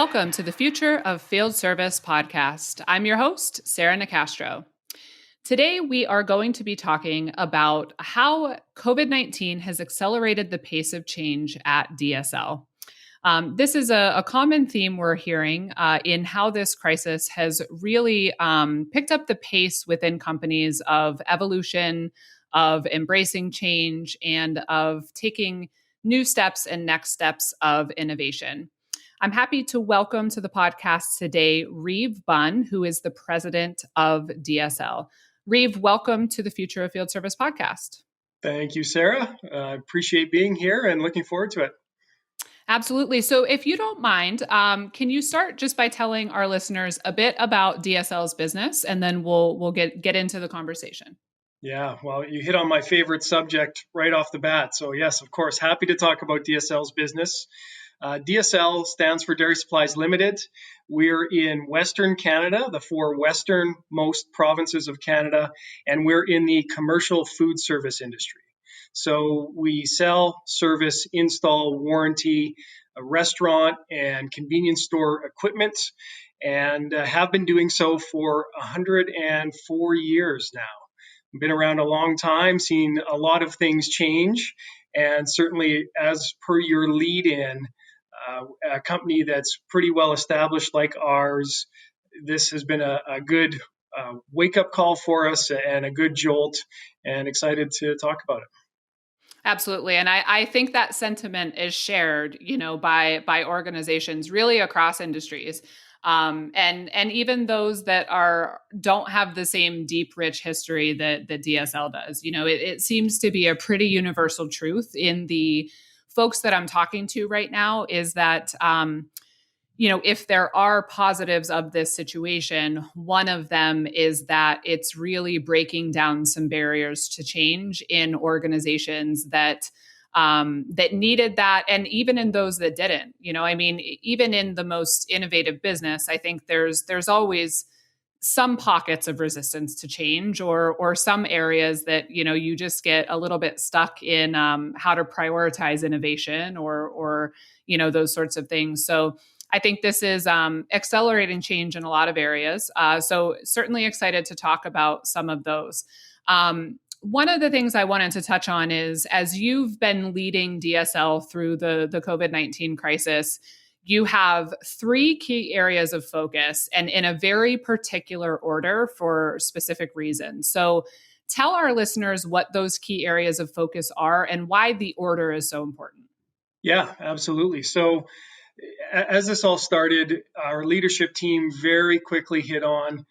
Welcome to the Future of Field Service podcast. I'm your host, Sarah Nicastro. Today, we are going to be talking about how COVID-19 has accelerated the pace of change at DSL. This is a common theme we're hearing in how this crisis has really picked up the pace within companies of evolution, of embracing change, and of taking new steps and next steps of innovation. I'm happy to welcome to the podcast today Reeve Bunn, who is the president of DSL. Reeve, welcome to the Future of Field Service podcast. Thank you, Sarah. I appreciate being here and looking forward to it. Absolutely. So if you don't mind, can you start just by telling our listeners a bit about DSL's business, and then we'll get into the conversation. Yeah, well, you hit on my favorite subject right off the bat. So yes, of course, happy to talk about DSL's business. DSL stands for Dairy Supplies Limited. We're in Western Canada, the four westernmost provinces of Canada, and we're in the commercial food service industry. So we sell, service, install, warranty, restaurant and convenience store equipment, and have been doing so for 104 years now. We've been around a long time, seen a lot of things change, and certainly as per your lead-in, a company that's pretty well established like ours, this has been a good wake-up call for us and a good jolt, and excited to talk about it. Absolutely. And I think that sentiment is shared, by organizations really across industries. And even those that don't have the same deep, rich history that DSL does. It seems to be a pretty universal truth in the folks that I'm talking to right now is that, if there are positives of this situation, one of them is that it's really breaking down some barriers to change in organizations that needed that, and even in those that didn't. Even in the most innovative business, I think there's always some pockets of resistance to change, or some areas that you just get a little bit stuck in how to prioritize innovation or those sorts of things. So I think this is accelerating change in a lot of areas. So certainly excited to talk about some of those. One of the things I wanted to touch on is, as you've been leading DSL through the COVID-19 crisis, you have three key areas of focus, and in a very particular order for specific reasons. So tell our listeners what those key areas of focus are and why the order is so important. Yeah, absolutely. So as this all started, our leadership team very quickly hit on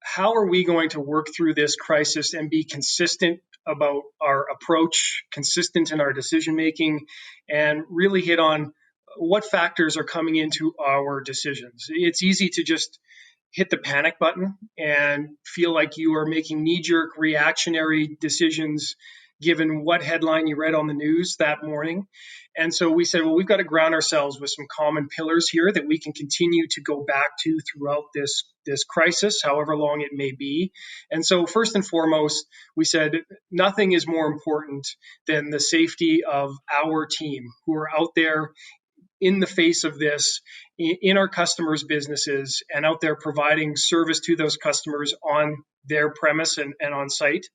how are we going to work through this crisis and be consistent about our approach, consistent in our decision making, and really hit on what factors are coming into our decisions. It's easy to just hit the panic button and feel like you are making knee-jerk reactionary decisions given what headline you read on the news that morning. And so we said, well, we've got to ground ourselves with some common pillars here that we can continue to go back to throughout this crisis, however long it may be. And so first and foremost, we said nothing is more important than the safety of our team who are out there in the face of this, in our customers' businesses, and out there providing service to those customers on their premise and on site.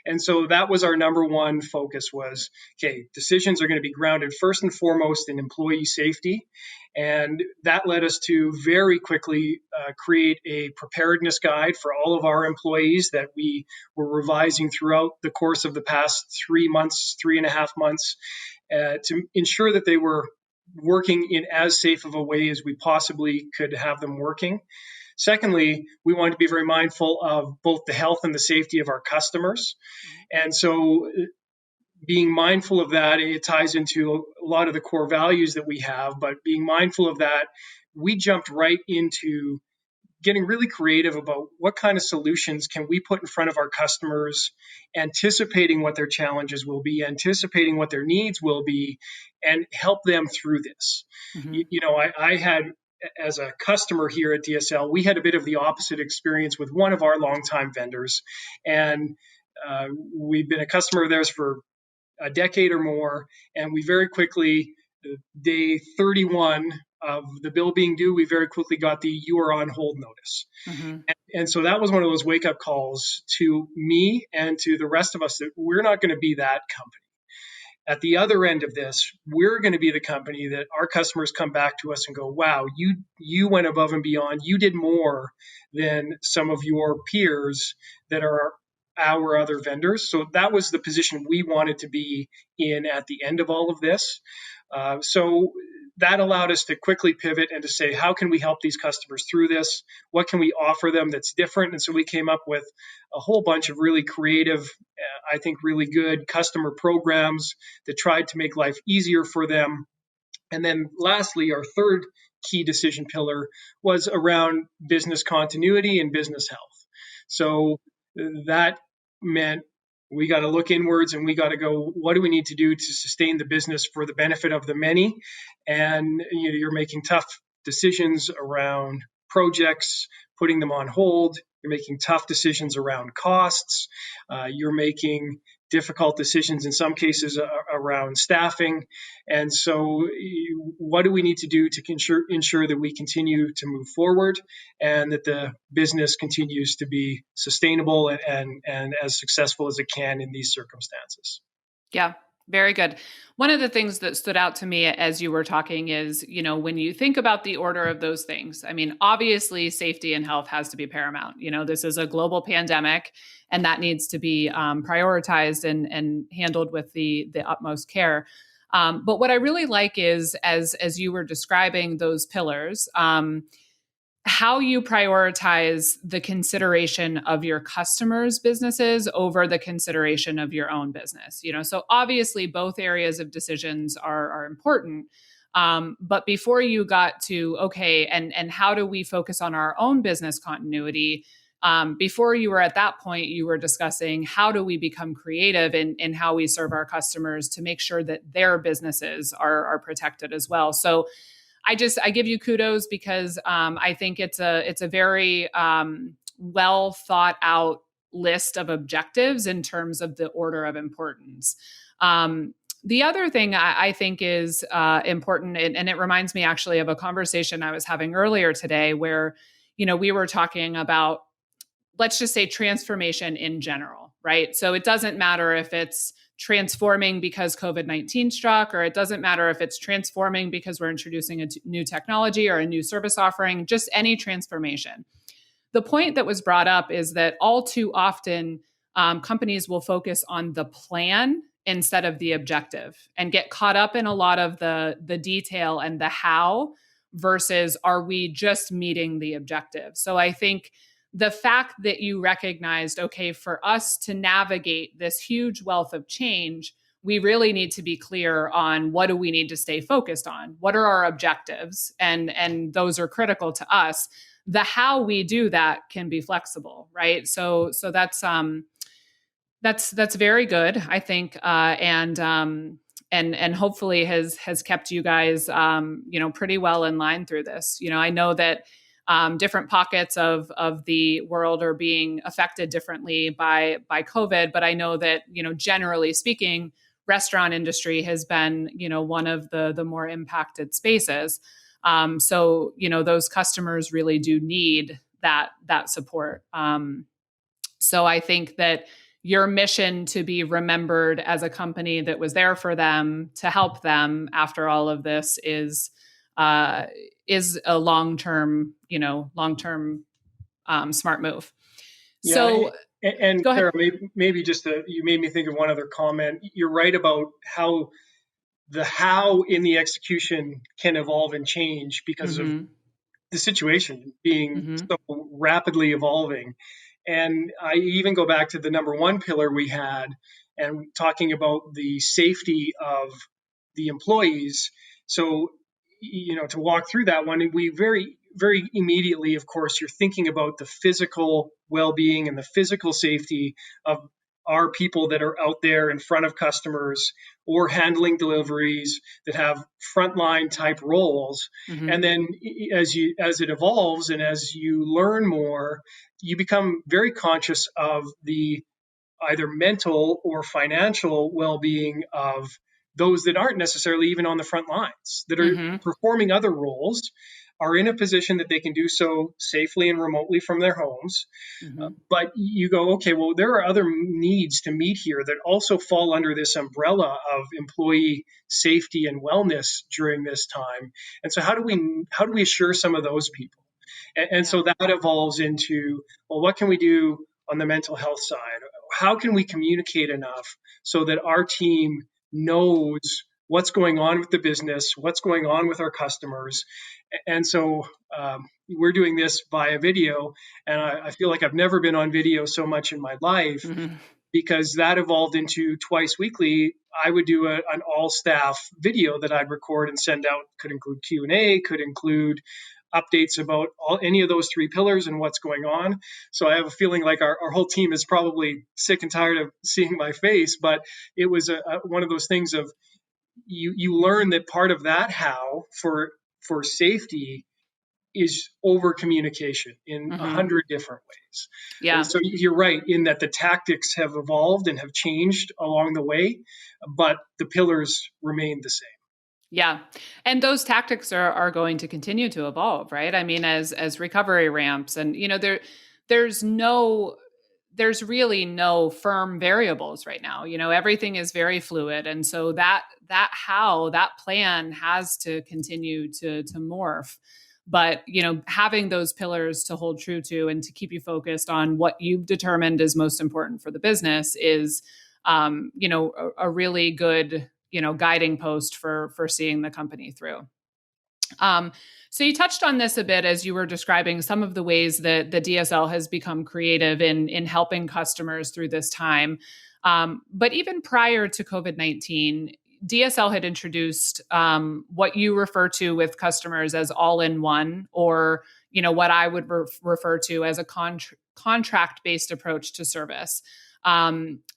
And so that was our number one focus was, okay, decisions are going to be grounded first and foremost in employee safety. And that led us to very quickly create a preparedness guide for all of our employees that we were revising throughout the course of the past 3.5 months, to ensure that they were working in as safe of a way as we possibly could have them working. Secondly, we wanted to be very mindful of both the health and the safety of our customers. And so being mindful of that, it ties into a lot of the core values that we have, but being mindful of that, we jumped right into getting really creative about what kind of solutions can we put in front of our customers, anticipating what their challenges will be, anticipating what their needs will be, and help them through this. Mm-hmm. I had, as a customer here at DSL, we had a bit of the opposite experience with one of our longtime vendors. And we've been a customer of theirs for a decade or more. And we very quickly, day 31 of the bill being due, we very quickly got the "you are on hold" notice. Mm-hmm. And so that was one of those wake up calls to me and to the rest of us that we're not going to be that company. At the other end of this, we're going to be the company that our customers come back to us and go, wow, you went above and beyond. You did more than some of your peers that are our other vendors. So that was the position we wanted to be in at the end of all of this. So that allowed us to quickly pivot and to say, how can we help these customers through this? What can we offer them that's different? And so we came up with a whole bunch of really creative, I think really good customer programs that tried to make life easier for them. And then lastly, our third key decision pillar was around business continuity and business health. So that meant we got to look inwards and we got to go, what do we need to do to sustain the business for the benefit of the many? And you're making tough decisions around projects, putting them on hold. You're making tough decisions around costs. You're making difficult decisions in some cases around staffing. And so what do we need to do to ensure that we continue to move forward and that the business continues to be sustainable and as successful as it can in these circumstances? Yeah, very good. One of the things that stood out to me as you were talking is, when you think about the order of those things, I mean, obviously safety and health has to be paramount. This is a global pandemic and that needs to be prioritized and handled with the utmost care. But what I really like is, as you were describing those pillars, how you prioritize the consideration of your customers' businesses over the consideration of your own business. So obviously both areas of decisions are important. But before you got to, okay, and how do we focus on our own business continuity? Before you were at that point, you were discussing how do we become creative in how we serve our customers to make sure that their businesses are protected as well. So I give you kudos because I think it's a very well thought out list of objectives in terms of the order of importance. The other thing I think is important, and it reminds me actually of a conversation I was having earlier today where, we were talking about, let's just say, transformation in general, right? So it doesn't matter if it's transforming because COVID-19 struck, or it doesn't matter if it's transforming because we're introducing a new technology or a new service offering, just any transformation. The point that was brought up is that all too often, companies will focus on the plan instead of the objective and get caught up in a lot of the detail and the how versus are we just meeting the objective? So I think the fact that you recognized, okay, for us to navigate this huge wealth of change, we really need to be clear on what do we need to stay focused on? What are our objectives? And those are critical to us. The how we do that can be flexible, right? So that's very good, I think, and hopefully has kept you guys, pretty well in line through this. I know that different pockets of the world are being affected differently by COVID, but I know that, generally speaking, restaurant industry has been, one of the more impacted spaces. So, those customers really do need that support. So I think that your mission to be remembered as a company that was there for them to help them after all of this is a long-term smart move. Yeah, So and go ahead. Sarah, maybe just you made me think of one other comment. You're right about how in the execution can evolve and change because of Mm-hmm. the situation being Mm-hmm. so rapidly evolving. And I even go back to the number one pillar we had and talking about the safety of the employees. So, to walk through that one, we very, very immediately, of course, you're thinking about the physical well-being and the physical safety of our people that are out there in front of customers or handling deliveries that have frontline type roles. Mm-hmm. And then as it evolves and as you learn more, you become very conscious of the either mental or financial well-being of those that aren't necessarily even on the front lines, that are Mm-hmm. performing other roles, are in a position that they can do so safely and remotely from their homes. Mm-hmm. But you go, okay, well, there are other needs to meet here that also fall under this umbrella of employee safety and wellness during this time. And so how do we assure some of those people? And Yeah. so that evolves into, well, what can we do on the mental health side? How can we communicate enough so that our team knows what's going on with the business, what's going on with our customers? And so we're doing this via video, and I feel like I've never been on video so much in my life, Mm-hmm. because that evolved into twice weekly. I would do an all staff video that I'd record and send out. Could include Q&A, could include updates about any of those three pillars and what's going on. So I have a feeling like our whole team is probably sick and tired of seeing my face, but it was one of those things of you learn that part of that how for safety is over communication in a Mm-hmm. hundred different ways. Yeah. So you're right in that the tactics have evolved and have changed along the way, but the pillars remain the same. Yeah. And those tactics are going to continue to evolve, right? I mean, as recovery ramps and there's no there's really no firm variables right now. Everything is very fluid. And so that plan has to continue to morph. But, having those pillars to hold true to and to keep you focused on what you've determined is most important for the business is, a really good, guiding post for seeing the company through. So you touched on this a bit as you were describing some of the ways that the DSL has become creative in helping customers through this time. But even prior to COVID-19, DSL had introduced what you refer to with customers as all-in-one, or what I would refer to as a contract-based approach to service.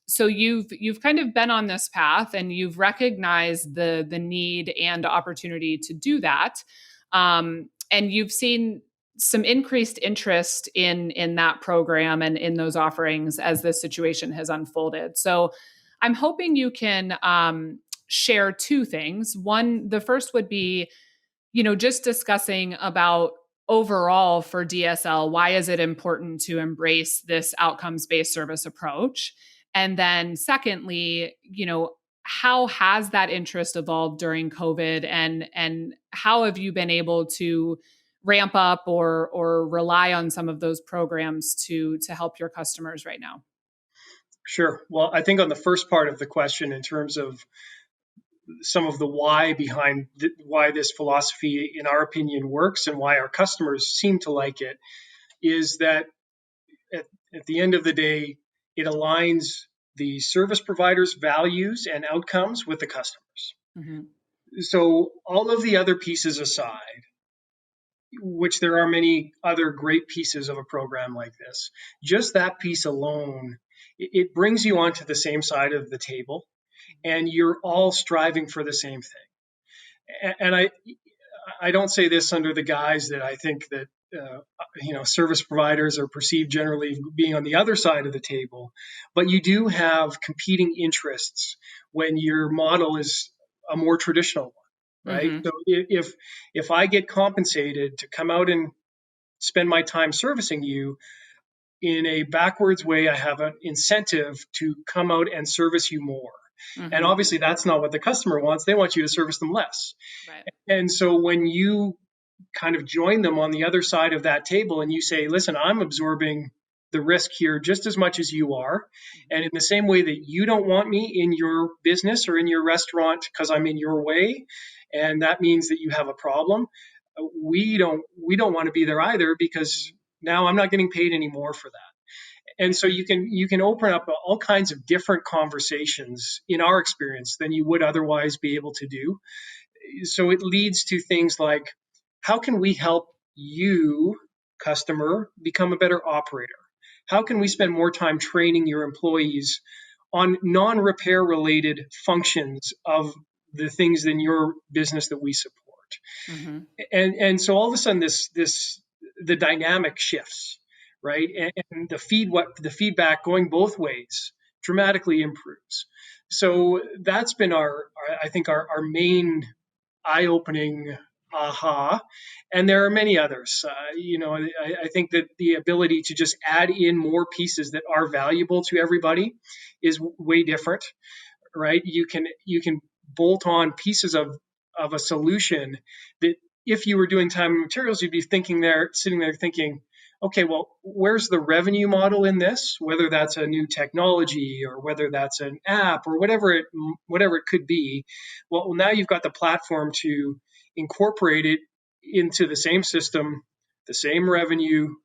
So you've kind of been on this path, and you've recognized the need and opportunity to do that. And you've seen some increased interest in that program and in those offerings as this situation has unfolded. So I'm hoping you can share two things. One, the first would be, just discussing about overall for DSL, why is it important to embrace this outcomes-based service approach? And then secondly, how has that interest evolved during COVID, and how have you been able to ramp up or rely on some of those programs to help your customers right now? Sure. Well, I think on the first part of the question, in terms of some of the why behind why this philosophy, in our opinion, works and why our customers seem to like it, is that at the end of the day, it aligns the service provider's values and outcomes with the customers. Mm-hmm. So all of the other pieces aside, which there are many other great pieces of a program like this, just that piece alone, it brings you onto the same side of the table, and you're all striving for the same thing. And I don't say this under the guise that I think that service providers are perceived generally being on the other side of the table, but you do have competing interests when your model is a more traditional one, right? Mm-hmm. So if I get compensated to come out and spend my time servicing you in a backwards way, I have an incentive to come out and service you more. And Mm-hmm. obviously, that's not what the customer wants. They want you to service them less. Right. And so when you kind of join them on the other side of that table and you say, listen, I'm absorbing the risk here just as much as you are. And in the same way that you don't want me in your business or in your restaurant because I'm in your way, and that means that you have a problem, we don't want to be there either, because now I'm not getting paid anymore for that. And so you can open up all kinds of different conversations in our experience than you would otherwise be able to do. So it leads to things like, how can we help you, customer, become a better operator? How can we spend more time training your employees on non-repair related functions of the things in your business that we support? Mm-hmm. And so all of a sudden the dynamic shifts, right? And the feedback going both ways dramatically improves. So that's been I think our main eye-opening aha. And there are many others. I think that the ability to just add in more pieces that are valuable to everybody is way different, right? You can bolt on pieces of a solution that if you were doing time and materials, you'd be sitting there thinking, okay, well, where's the revenue model in this? Whether that's a new technology or whether that's an app or whatever it could be. Well, now you've got the platform to incorporate it into the same system, the same revenue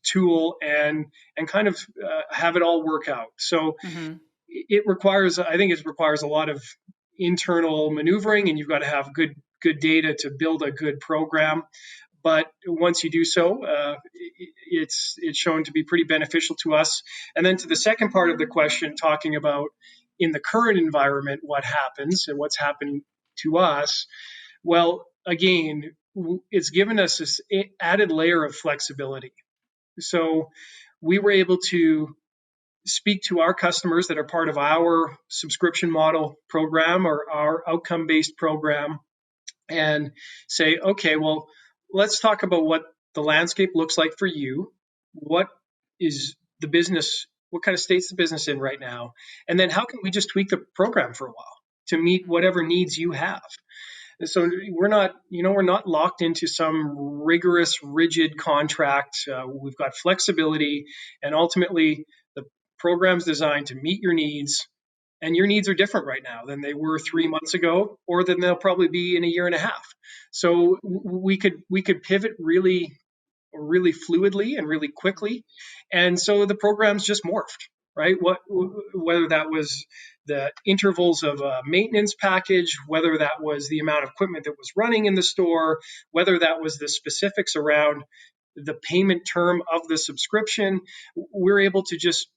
tool, and kind of have it all work out. So I think it requires a lot of internal maneuvering, and you've got to have good data to build a good program. But once you do so, it's shown to be pretty beneficial to us. And then to the second part of the question, talking about in the current environment, what happens and what's happened to us. Well, again, it's given us this added layer of flexibility. So we were able to speak to our customers that are part of our subscription model program or our outcome-based program and say, okay, well, let's talk about what the landscape looks like for you. What is the business? What kind of state's the business in right now? And then how can we just tweak the program for a while to meet whatever needs you have? And so we're not locked into some rigorous, rigid contract. We've got flexibility, and ultimately the program's designed to meet your needs. And your needs are different right now than they were 3 months ago, or than they'll probably be in a year and a half. So we could pivot really fluidly and really quickly. And so the program's just morphed, right? Whether that was the intervals of a maintenance package, whether that was the amount of equipment that was running in the store, whether that was the specifics around the payment term of the subscription, we're able to just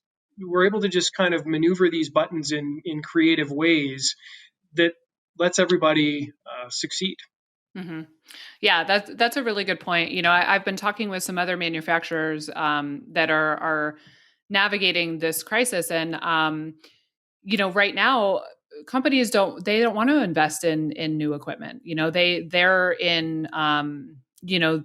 kind of maneuver these buttons in creative ways that lets everybody succeed. Mm-hmm. Yeah, that's a really good point. I've been talking with some other manufacturers that are navigating this crisis, and right now companies don't want to invest in new equipment. They're in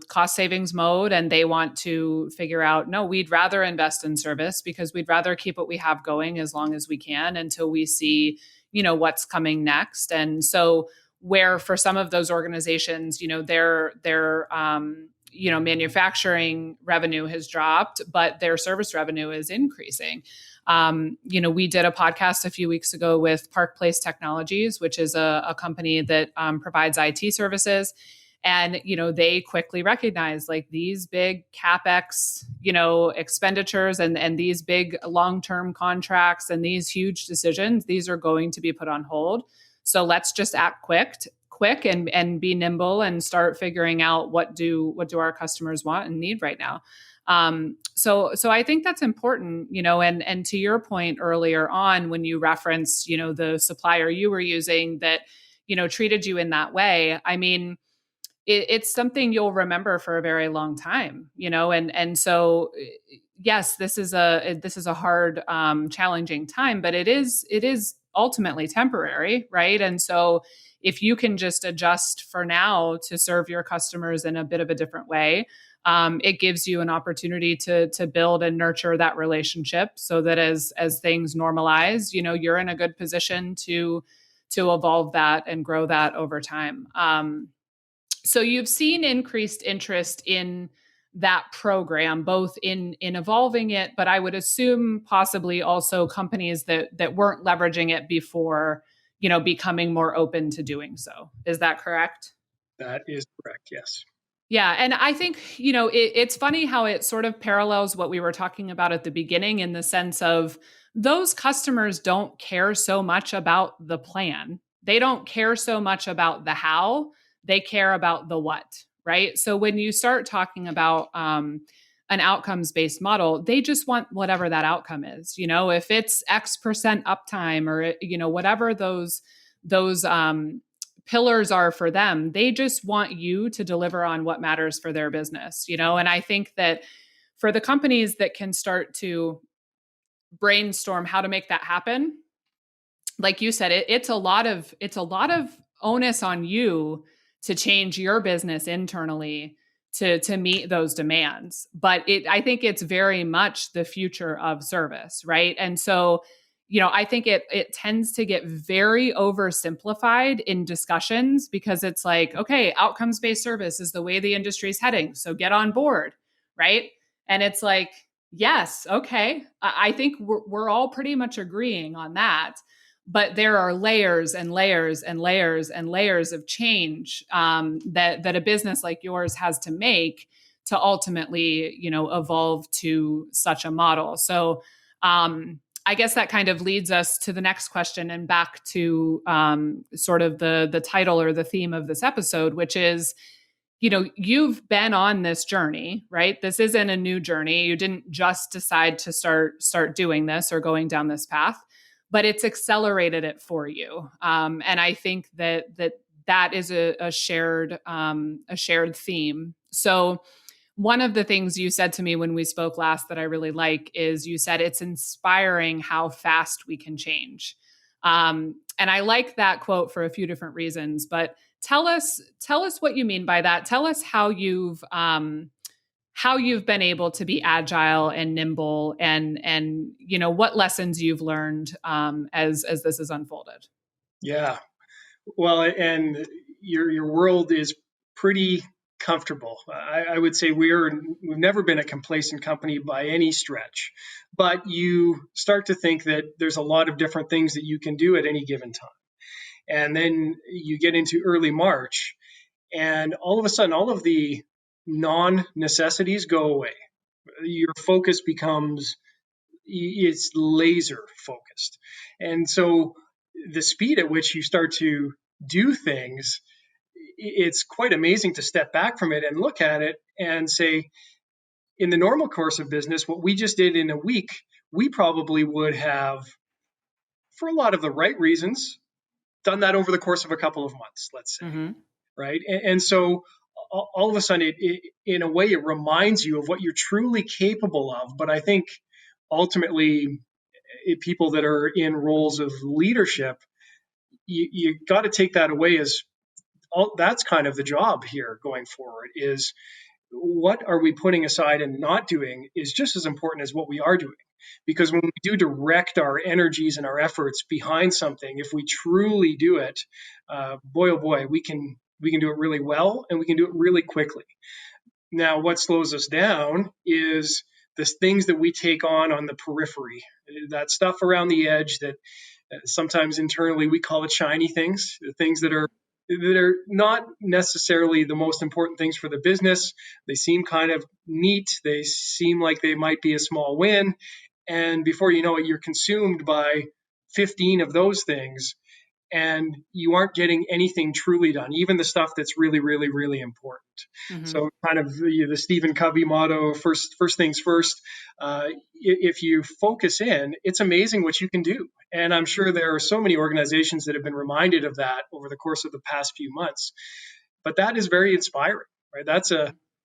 cost savings mode, and they want to figure out, no, we'd rather invest in service because we'd rather keep what we have going as long as we can until we see what's coming next. And so where for some of those organizations, their manufacturing revenue has dropped, but their service revenue is increasing. We did a podcast a few weeks ago with Park Place Technologies, which is a company that provides IT services. And, they quickly recognize like these big CapEx, expenditures and these big long-term contracts and these huge decisions, these are going to be put on hold. So let's just act quick and be nimble and start figuring out what do our customers want and need right now. So I think that's important, and to your point earlier on, when you referenced, the supplier you were using that, treated you in that way. I mean, it's something you'll remember for a very long time, and so yes, this is a hard, challenging time, but it is ultimately temporary, right? And so if you can just adjust for now to serve your customers in a bit of a different way, it gives you an opportunity to build and nurture that relationship so that as things normalize, you're in a good position to evolve that and grow that over time. So you've seen increased interest in that program, both in evolving it, but I would assume possibly also companies that weren't leveraging it before, becoming more open to doing so. Is that correct? That is correct, yes. Yeah. And I think, it's funny how it sort of parallels what we were talking about at the beginning, in the sense of those customers don't care so much about the plan. They don't care so much about the how, they care about the what, right? So when you start talking about an outcomes-based model, they just want whatever that outcome is. If it's X% uptime or, whatever those pillars are for them, they just want you to deliver on what matters for their business, and I think that for the companies that can start to brainstorm how to make that happen, like you said, it's a lot of onus on you to change your business internally to meet those demands. But I think it's very much the future of service, right? And so, I think it tends to get very oversimplified in discussions, because it's like, okay, outcomes based service is the way the industry is heading, so get on board, right? And it's like, yes, okay, I think we're all pretty much agreeing on that. But there are layers and layers and layers and layers of change that a business like yours has to make to ultimately, evolve to such a model. So I guess that kind of leads us to the next question, and back to sort of the title or the theme of this episode, which is, you've been on this journey, right? This isn't a new journey. You didn't just decide to start doing this or going down this path, but it's accelerated it for you. And I think that is a shared theme. So one of the things you said to me when we spoke last that I really like is, you said it's inspiring how fast we can change. And I like that quote for a few different reasons, but tell us what you mean by that. Tell us how you've been able to be agile and nimble, and what lessons you've learned as this has unfolded. Yeah. Well, and your world is pretty comfortable. I would say we've never been a complacent company by any stretch, but you start to think that there's a lot of different things that you can do at any given time. And then you get into early March, and all of a sudden, all of the non-necessities go away. Your focus it's laser focused. And so the speed at which you start to do things, it's quite amazing to step back from it and look at it and say, in the normal course of business, what we just did in a week, we probably would have, for a lot of the right reasons, done that over the course of a couple of months, let's say. Mm-hmm. Right. And so all of a sudden, in a way, it reminds you of what you're truly capable of. But I think ultimately, people that are in roles of leadership, you got to take that away as that's kind of the job here going forward, is what are we putting aside and not doing is just as important as what we are doing. Because when we do direct our energies and our efforts behind something, if we truly do it, boy, oh boy, we can do it really well, and we can do it really quickly. Now, what slows us down is the things that we take on the periphery, that stuff around the edge that sometimes internally we call it shiny things, the things that are not necessarily the most important things for the business. They seem kind of neat. They seem like they might be a small win. And before you know it, you're consumed by 15 of those things, and you aren't getting anything truly done, even the stuff that's really, really, really important. Mm-hmm. So kind of the Stephen Covey motto, first things first. If you focus in, it's amazing what you can do. And I'm sure there are so many organizations that have been reminded of that over the course of the past few months. But that is very inspiring, right?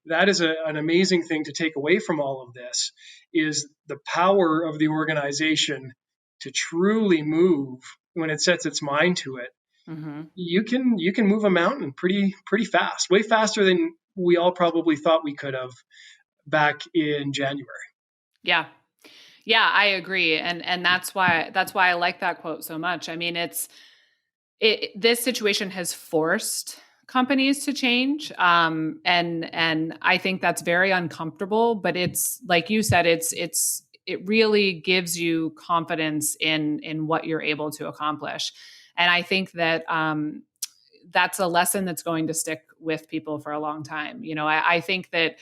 That is an amazing thing to take away from all of this, is the power of the organization to truly move when it sets its mind to it. Mm-hmm. You can move a mountain pretty fast, way faster than we all probably thought we could have back in January. Yeah, I agree, and that's why I like that quote so much. I mean, this situation has forced companies to change, and I think that's very uncomfortable. But it's like you said, it really gives you confidence in what you're able to accomplish. And I think that that's a lesson that's going to stick with people for a long time. I think that,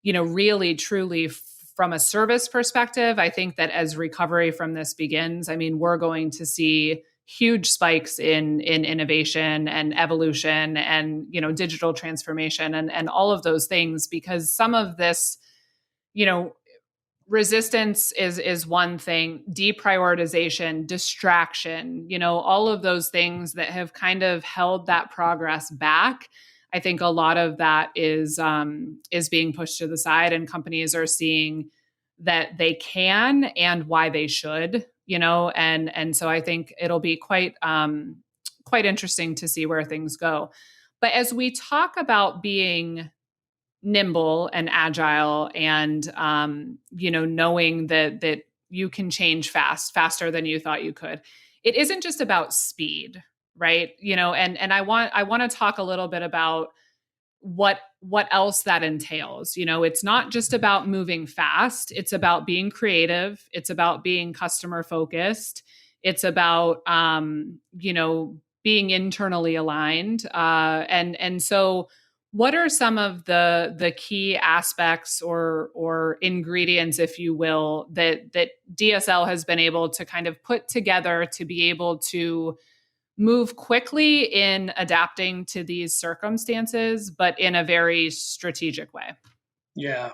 really, truly, from a service perspective, I think that as recovery from this begins, I mean, we're going to see huge spikes in innovation and evolution and, digital transformation and all of those things, because some of this, resistance is one thing, deprioritization, distraction, all of those things that have kind of held that progress back. I think a lot of that is being pushed to the side, and companies are seeing that they can and why they should, and so I think it'll be quite interesting to see where things go. But as we talk about being nimble and agile, and knowing that you can change faster than you thought you could, it isn't just about speed, right? And I want to talk a little bit about what else that entails. It's not just about moving fast, it's about being creative, it's about being customer focused, it's about being internally aligned, and so what are some of the key aspects or ingredients, if you will, that DSL has been able to kind of put together to be able to move quickly in adapting to these circumstances, but in a very strategic way? Yeah.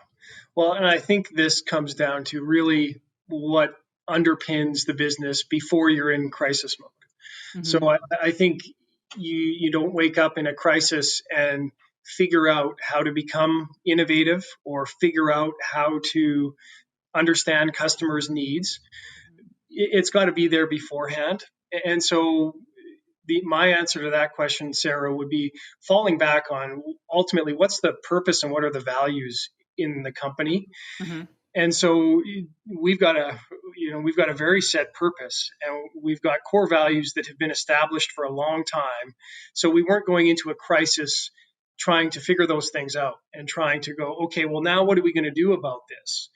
Well, and I think this comes down to really what underpins the business before you're in crisis mode. So Mm-hmm. I think you don't wake up in a crisis and figure out how to become innovative or figure out how to understand customers' needs. It's got to be there beforehand. And so my answer to that question, Sarah, would be falling back on ultimately what's the purpose and what are the values in the company. Mm-hmm. And so we've got a very set purpose, and we've got core values that have been established for a long time. So we weren't going into a crisis trying to figure those things out and trying to go, okay, well, now what are we going to do about this?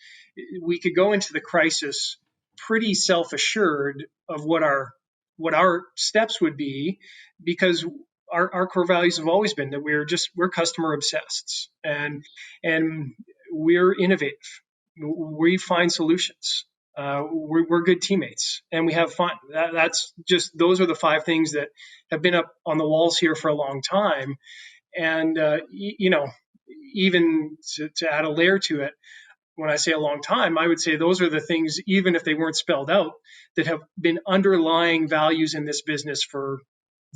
We could go into the crisis pretty self-assured of what our steps would be, because our core values have always been that we're customer obsessed, and we're innovative. We find solutions. We're good teammates, and we have fun. Those are the 5 things that have been up on the walls here for a long time. And even to add a layer to it, when I say a long time, I would say those are the things, even if they weren't spelled out, that have been underlying values in this business for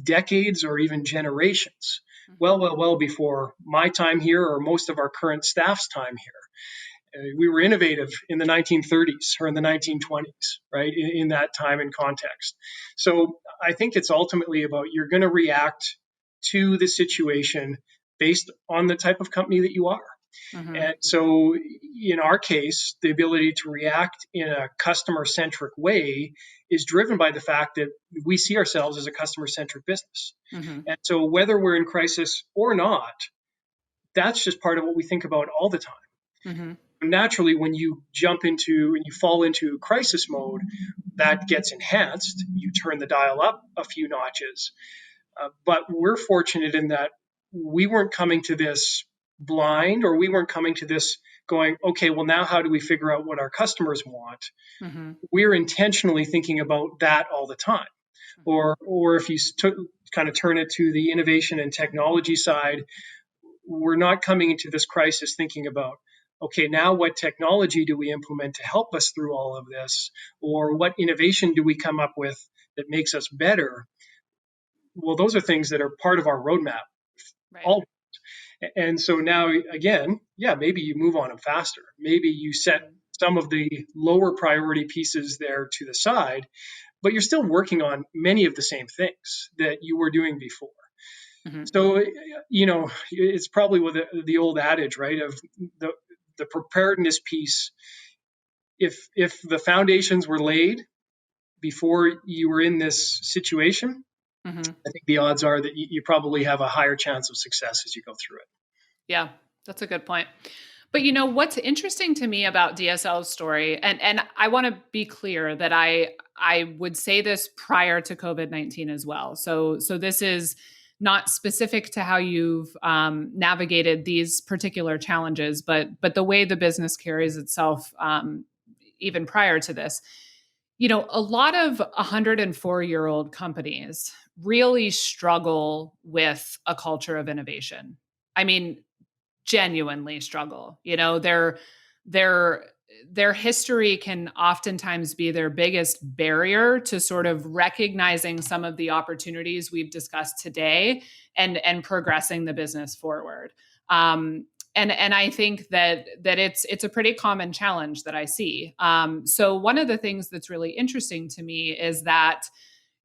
decades or even generations. Well before my time here or most of our current staff's time here. We were innovative in the 1930s or in the 1920s, right? In that time and context. So I think it's ultimately about you're going to react to the situation based on the type of company that you are. Mm-hmm. And so in our case, the ability to react in a customer-centric way is driven by the fact that we see ourselves as a customer-centric business. Mm-hmm. And so whether we're in crisis or not, that's just part of what we think about all the time. Mm-hmm. Naturally, when you fall into crisis mode, that gets enhanced. You turn the dial up a few notches. But we're fortunate in that we weren't coming to this blind, or we weren't coming to this going, okay, well, now how do we figure out what our customers want? Mm-hmm. We're intentionally thinking about that all the time. Or if you kind of turn it to the innovation and technology side, we're not coming into this crisis thinking about, okay, now what technology do we implement to help us through all of this? Or what innovation do we come up with that makes us better? Well, those are things that are part of our roadmap. Right. And so now, again, yeah, maybe you move on them faster. Maybe you set some of the lower priority pieces there to the side, but you're still working on many of the same things that you were doing before. Mm-hmm. So, it's probably with the old adage, right, of the preparedness piece. If the foundations were laid before you were in this situation, Mm-hmm. I think the odds are that you probably have a higher chance of success as you go through it. Yeah, that's a good point. But what's interesting to me about DSL's story, and I want to be clear that I would say this prior to COVID-19 as well. So this is not specific to how you've navigated these particular challenges, but the way the business carries itself even prior to this. A lot of 104-year-old companies really struggle with a culture of innovation. I mean, genuinely struggle. Their history can oftentimes be their biggest barrier to sort of recognizing some of the opportunities we've discussed today and progressing the business forward. and I think that it's a pretty common challenge that I see. So one of the things that's really interesting to me is that,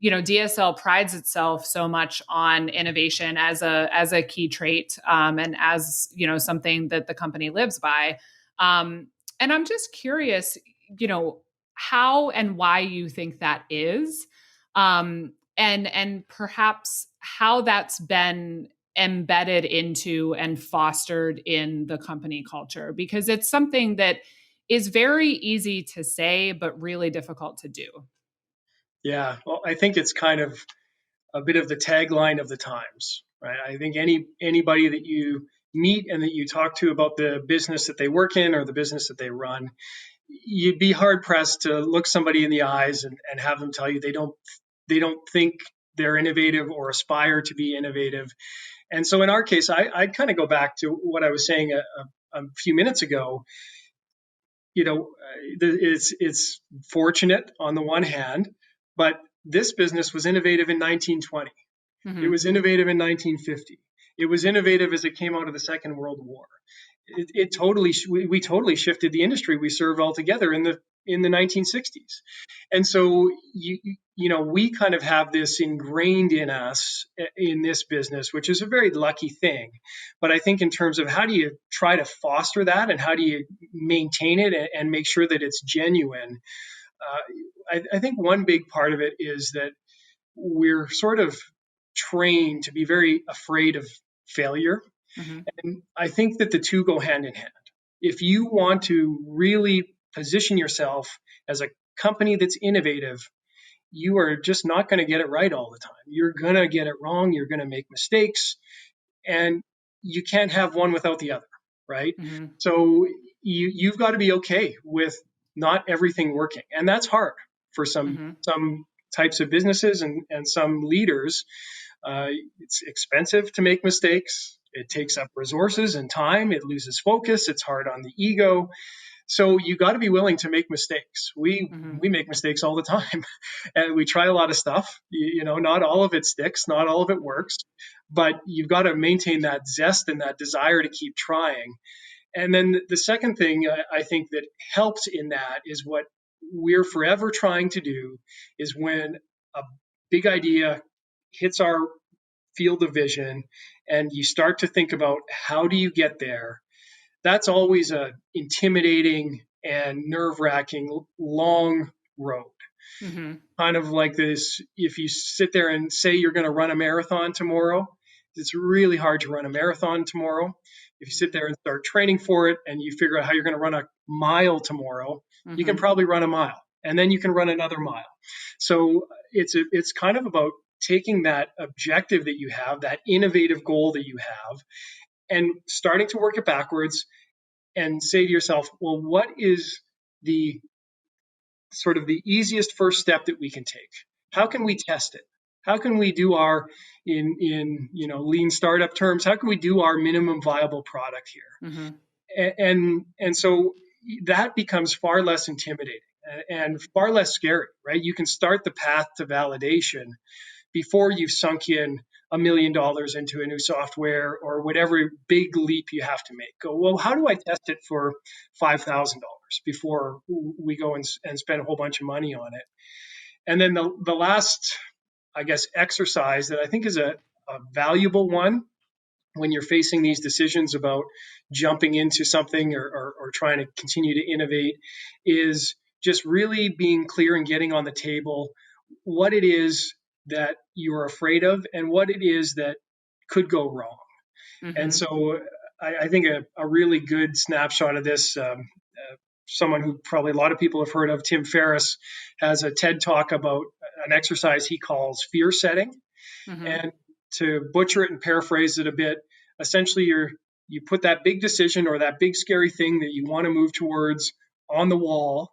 you know, DSL prides itself so much on innovation as a key trait, and as, you know, something that the company lives by. And I'm just curious, you know, how and why you think that is, and perhaps how that's been embedded into and fostered in the company culture, because it's something that is very easy to say but really difficult to do. Yeah, well, I think it's kind of a bit of the tagline of the times, right? I think anybody that you meet and that you talk to about the business that they work in or the business that they run, you'd be hard pressed to look somebody in the eyes and have them tell you they don't think they're innovative or aspire to be innovative. And so in our case, I kind of go back to what I was saying a few minutes ago. You know, it's fortunate on the one hand, but this business was innovative in 1920. It Mm-hmm. was innovative in 1950. It was innovative as it came out of the Second World War. It totally we totally shifted the industry we serve altogether in the 1960s. And so you know, we kind of have this ingrained in us in this business, which is a very lucky thing. But I think in terms of how do you try to foster that and how do you maintain it and make sure that it's genuine, I think one big part of it is that we're sort of trained to be very afraid of failure. Mm-hmm. And I think that the two go hand in hand. If you want to really position yourself as a company that's innovative, you are just not going to get it right all the time. You're going to get it wrong. You're going to make mistakes, and you can't have one without the other, right? Mm-hmm. So you've got to be okay with not everything working, and that's hard for Mm-hmm. some types of businesses and some leaders. It's expensive to make mistakes. It takes up resources and time. It loses focus. It's hard on the ego. So you got to be willing to make mistakes. Mm-hmm. We make mistakes all the time, and we try a lot of stuff. You know, not all of it sticks, not all of it works, but you've got to maintain that zest and that desire to keep trying. And then the second thing I think that helps in that is what we're forever trying to do is when a big idea hits our field of vision and you start to think about how do you get there, that's always a intimidating and nerve-wracking long road. Mm-hmm. Kind of like this, if you sit there and say you're going to run a marathon tomorrow, it's really hard to run a marathon tomorrow. If you sit there and start training for it and you figure out how you're going to run a mile tomorrow, you can Mm-hmm. probably run a mile and then you can run another mile. So it's kind of about taking that objective that you have, that innovative goal that you have, and starting to work it backwards and say to yourself, well, what is the sort of the easiest first step that we can take? How can we test it? How can we do our in you know lean startup terms? How can we do our minimum viable product here? Mm-hmm. And so that becomes far less intimidating and far less scary, right? You can start the path to validation before you've sunk in $1 million into a new software or whatever big leap you have to make. Go, well, how do I test it for $5,000 before we go and spend a whole bunch of money on it? And then the last, I guess, exercise that I think is a valuable one when you're facing these decisions about jumping into something or trying to continue to innovate is just really being clear and getting on the table what it is that you're afraid of and what it is that could go wrong. And Mm-hmm. so I think a really good snapshot of this, someone who probably a lot of people have heard of, Tim Ferriss, has a TED talk about an exercise he calls fear setting. Mm-hmm. And to butcher it and paraphrase it a bit, essentially you put that big decision or that big scary thing that you want to move towards on the wall,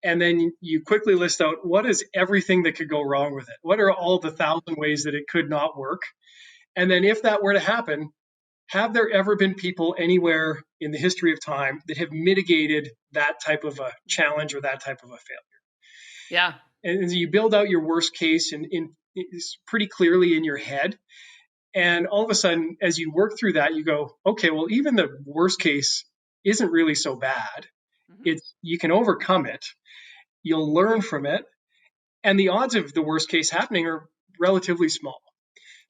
and then you quickly list out what is everything that could go wrong with it. What are all the thousand ways that it could not work? And then if that were to happen, have there ever been people anywhere in the history of time that have mitigated that type of a challenge or that type of a failure? Yeah. And you build out your worst case and it's pretty clearly in your head. And all of a sudden, as you work through that, you go, okay, well, even the worst case isn't really so bad. Mhm. It's, you can overcome it. You'll learn from it. And the odds of the worst case happening are relatively small.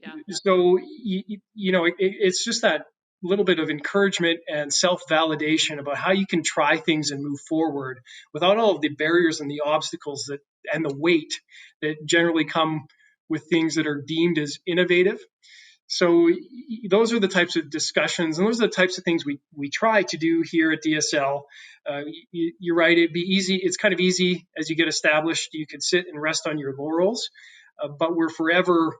Yeah. So, it's just that little bit of encouragement and self-validation about how you can try things and move forward without all of the barriers and the obstacles that and the weight that generally come with things that are deemed as innovative. So those are the types of discussions, and those are the types of things we try to do here at DSL. You're right; it'd be easy. It's kind of easy as you get established. You could sit and rest on your laurels, but we're forever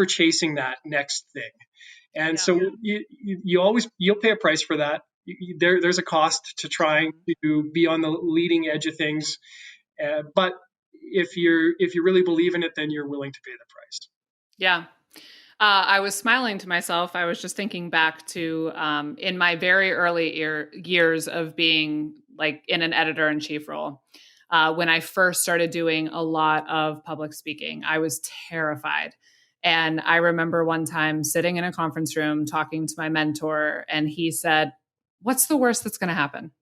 chasing that next thing. And Yeah. so you'll pay a price for that. There's a cost to trying Mhm. to be on the leading edge of things, but if you really believe in it, then you're willing to pay the price. Yeah. I was smiling to myself. I was just thinking back to in my very early years of being like in an editor in chief role. When I first started doing a lot of public speaking, I was terrified. And I remember one time sitting in a conference room talking to my mentor, and he said, "What's the worst that's going to happen?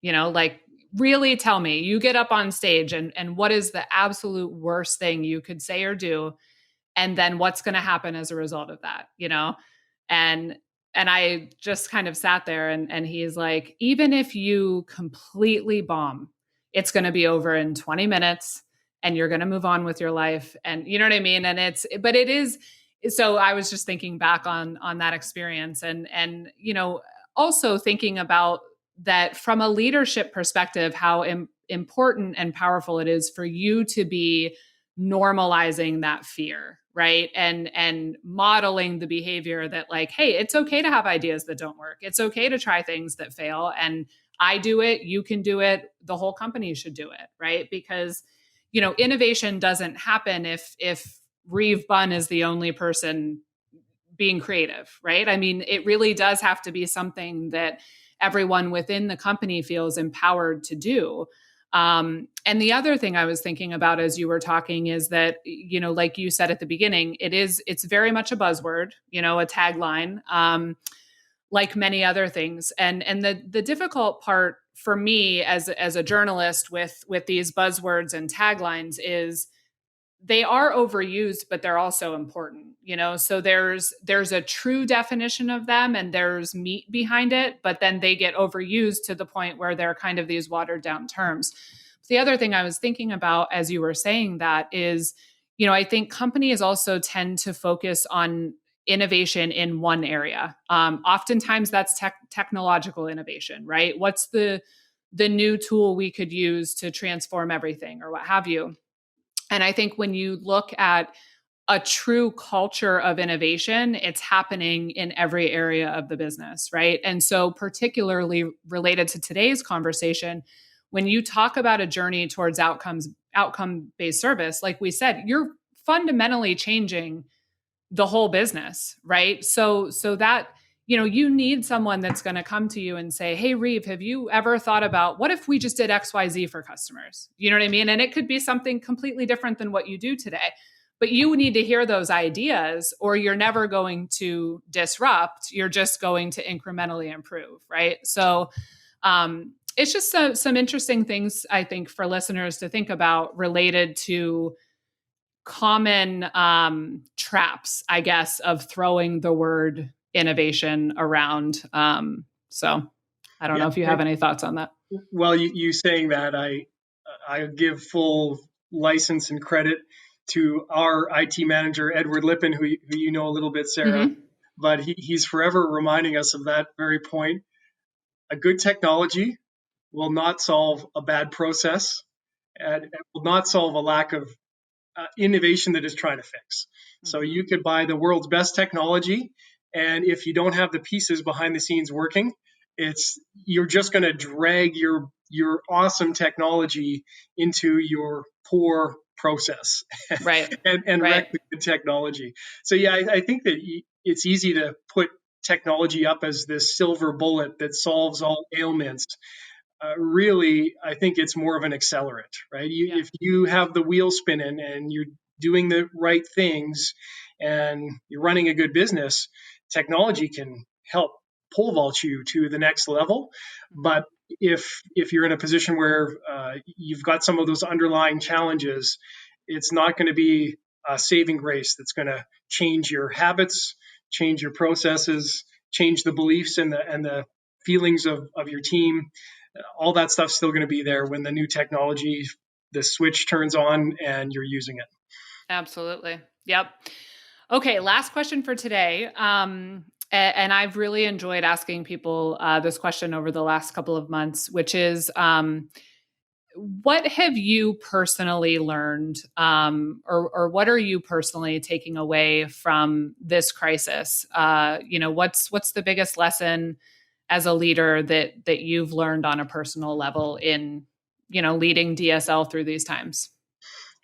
Like, really tell me. You get up on stage, and what is the absolute worst thing you could say or do? And then what's going to happen as a result of that?" And I just kind of sat there, and he's like, even if you completely bomb, it's going to be over in 20 minutes and you're going to move on with your life. And you know what I mean? And but it is. So I was just thinking back on that experience, and also thinking about that from a leadership perspective, how important and powerful it is for you to be normalizing that fear, right? And modeling the behavior that, like, hey, it's okay to have ideas that don't work, it's okay to try things that fail, and I do it, you can do it, the whole company should do it, right? Because innovation doesn't happen if Reeve Bunn is the only person being creative, right? I mean, it really does have to be something that everyone within the company feels empowered to do. And the other thing I was thinking about as you were talking is that, like you said at the beginning, it's very much a buzzword, a tagline, like many other things. And the difficult part for me as a journalist with these buzzwords and taglines is they are overused, but they're also important, so there's a true definition of them and there's meat behind it, but then they get overused to the point where they're kind of these watered down terms. The other thing I was thinking about as you were saying that is, I think companies also tend to focus on innovation in one area. Oftentimes that's technological innovation, right? What's the new tool we could use to transform everything or what have you. And I think when you look at a true culture of innovation, it's happening in every area of the business, right? And so, particularly related to today's conversation, when you talk about a journey towards outcome based service, like we said, you're fundamentally changing the whole business, right? So that you need someone that's going to come to you and say, "Hey, Reeve, have you ever thought about what if we just did XYZ for customers?" You know what I mean? And it could be something completely different than what you do today. But you need to hear those ideas, or you're never going to disrupt. You're just going to incrementally improve, right? So it's just some interesting things, I think, for listeners to think about related to common traps, I guess, of throwing the word innovation around. So I don't Yeah. know if you have any thoughts on that. Well, you saying that, I give full license and credit to our IT manager, Edward Lippin, who you know a little bit, Sarah, Mm-hmm. but he's forever reminding us of that very point. A good technology will not solve a bad process, and it will not solve a lack of innovation that is trying to fix. So Mm-hmm. you could buy the world's best technology, and if you don't have the pieces behind the scenes working, you're just going to drag your awesome technology into your poor process Right. and wreck Right. the good technology. So yeah, I think that it's easy to put technology up as this silver bullet that solves all ailments. Really, I think it's more of an accelerant, right? Yeah. If you have the wheel spinning and you're doing the right things, and you're running a good business, technology can help pole vault you to the next level. But if you're in a position where you've got some of those underlying challenges, it's not going to be a saving grace that's going to change your habits, change your processes, change the beliefs and the feelings of your team. All that stuff's still going to be there when the new technology, the switch turns on and you're using it. Absolutely. Yep. Okay, last question for today. And I've really enjoyed asking people this question over the last couple of months, which is, what have you personally learned, or what are you personally taking away from this crisis? What's the biggest lesson as a leader that you've learned on a personal level in, leading DSL through these times?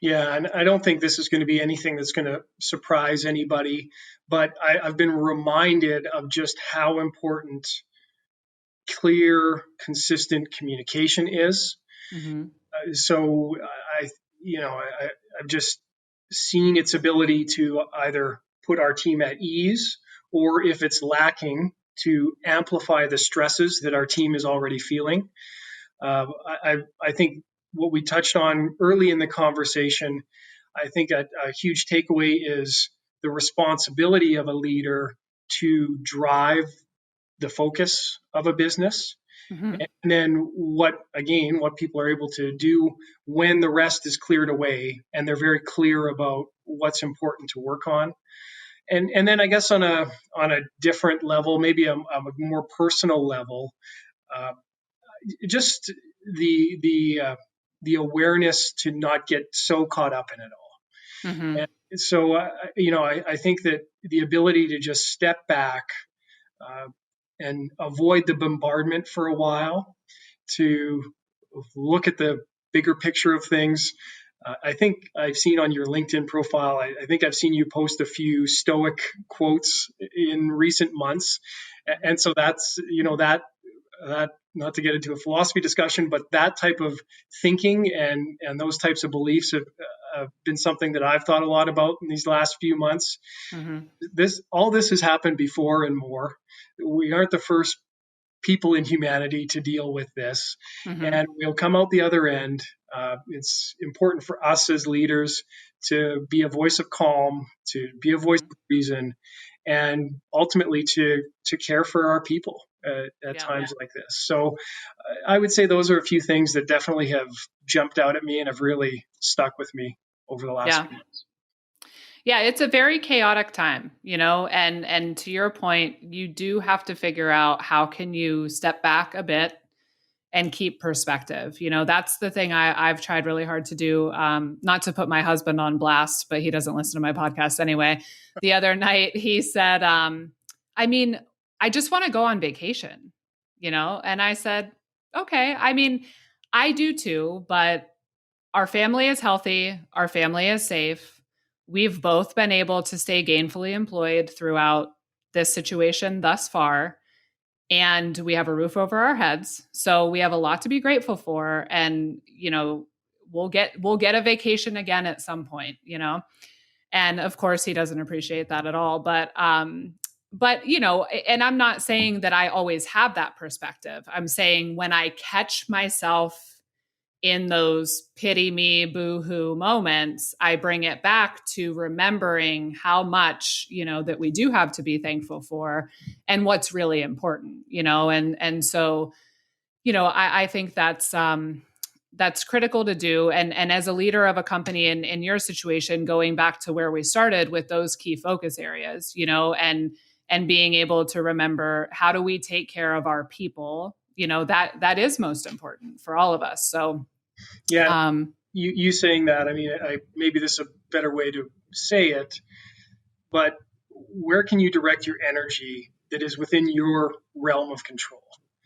Yeah, and I don't think this is going to be anything that's going to surprise anybody, but I've been reminded of just how important clear, consistent communication is. Mm-hmm. So I've just seen its ability to either put our team at ease, or if it's lacking, to amplify the stresses that our team is already feeling. I think what we touched on early in the conversation, I think a huge takeaway is the responsibility of a leader to drive the focus of a business. Mm-hmm. And then what people are able to do when the rest is cleared away and they're very clear about what's important to work on. And then I guess on a different level, maybe a more personal level, just the awareness to not get so caught up in it all. Mm-hmm. And so, I think that the ability to just step back and avoid the bombardment for a while, to look at the bigger picture of things. I think I've seen on your LinkedIn profile, I think I've seen you post a few Stoic quotes in recent months. And so that's, that not to get into a philosophy discussion, but that type of thinking and those types of beliefs have been something that I've thought a lot about in these last few months. Mm-hmm. All this has happened before and more. We aren't the first people in humanity to deal with this, Mm-hmm. and we'll come out the other end. It's important for us as leaders to be a voice of calm, to be a voice of reason, and ultimately to care for our people at times like this. So I would say those are a few things that definitely have jumped out at me and have really stuck with me over the last few months. Yeah, it's a very chaotic time, and to your point, you do have to figure out how can you step back a bit and keep perspective. That's the thing I've tried really hard to do. Not to put my husband on blast, but he doesn't listen to my podcast anyway. The other night he said, I just want to go on vacation, and I said, okay. I do too, but our family is healthy. Our family is safe. We've both been able to stay gainfully employed throughout this situation thus far. And we have a roof over our heads. So we have a lot to be grateful for. And, we'll get a vacation again at some point, And of course he doesn't appreciate that at all. But and I'm not saying that I always have that perspective. I'm saying when I catch myself in those pity me, boo-hoo moments, I bring it back to remembering how much, that we do have to be thankful for and what's really important, and so, I think that's critical to do. And as a leader of a company in your situation, going back to where we started with those key focus areas, and being able to remember, how do we take care of our people? That is most important for all of us. So, yeah, you saying that, maybe this is a better way to say it, but where can you direct your energy that is within your realm of control?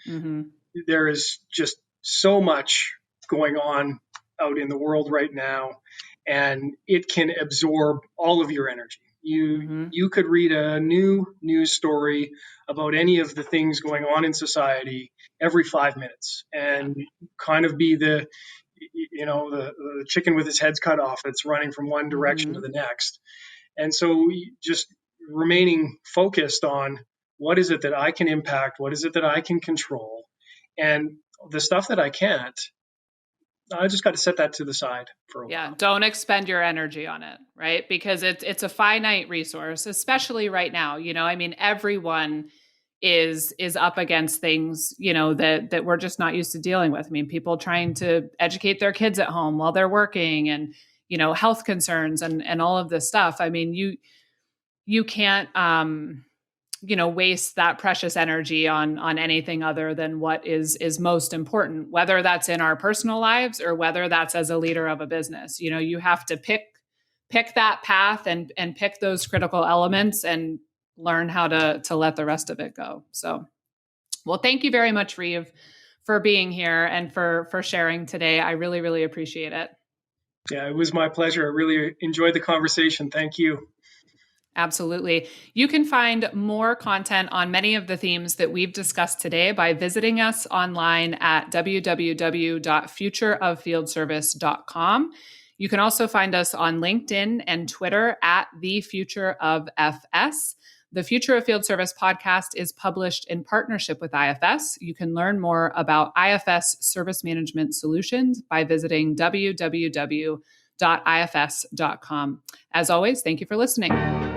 Mm-hmm. There is just so much going on out in the world right now, and it can absorb all of your energy. You could read a new news story about any of the things going on in society every 5 minutes and kind of be the chicken with its head's cut off that's running from one direction to the next. And so just remaining focused on what is it that I can impact, what is it that I can control, and the stuff that I can't, I just got to set that to the side for a Yeah, while. don't expend your energy on it, right? Because it's a finite resource, especially right now. I mean, everyone is up against things, that we're just not used to dealing with. I mean, people trying to educate their kids at home while they're working, and health concerns and all of this stuff. I mean, you can't waste that precious energy on anything other than what is most important, whether that's in our personal lives or whether that's as a leader of a business. You have to pick that path and pick those critical elements and learn how to let the rest of it go. So, well, thank you very much, Reeve, for being here and for sharing today. I really, really appreciate it. Yeah, it was my pleasure. I really enjoyed the conversation. Thank you. Absolutely. You can find more content on many of the themes that we've discussed today by visiting us online at www.futureoffieldservice.com. You can also find us on LinkedIn and Twitter at The Future of FS. The Future of Field Service podcast is published in partnership with IFS. You can learn more about IFS service management solutions by visiting www.ifs.com. As always, thank you for listening.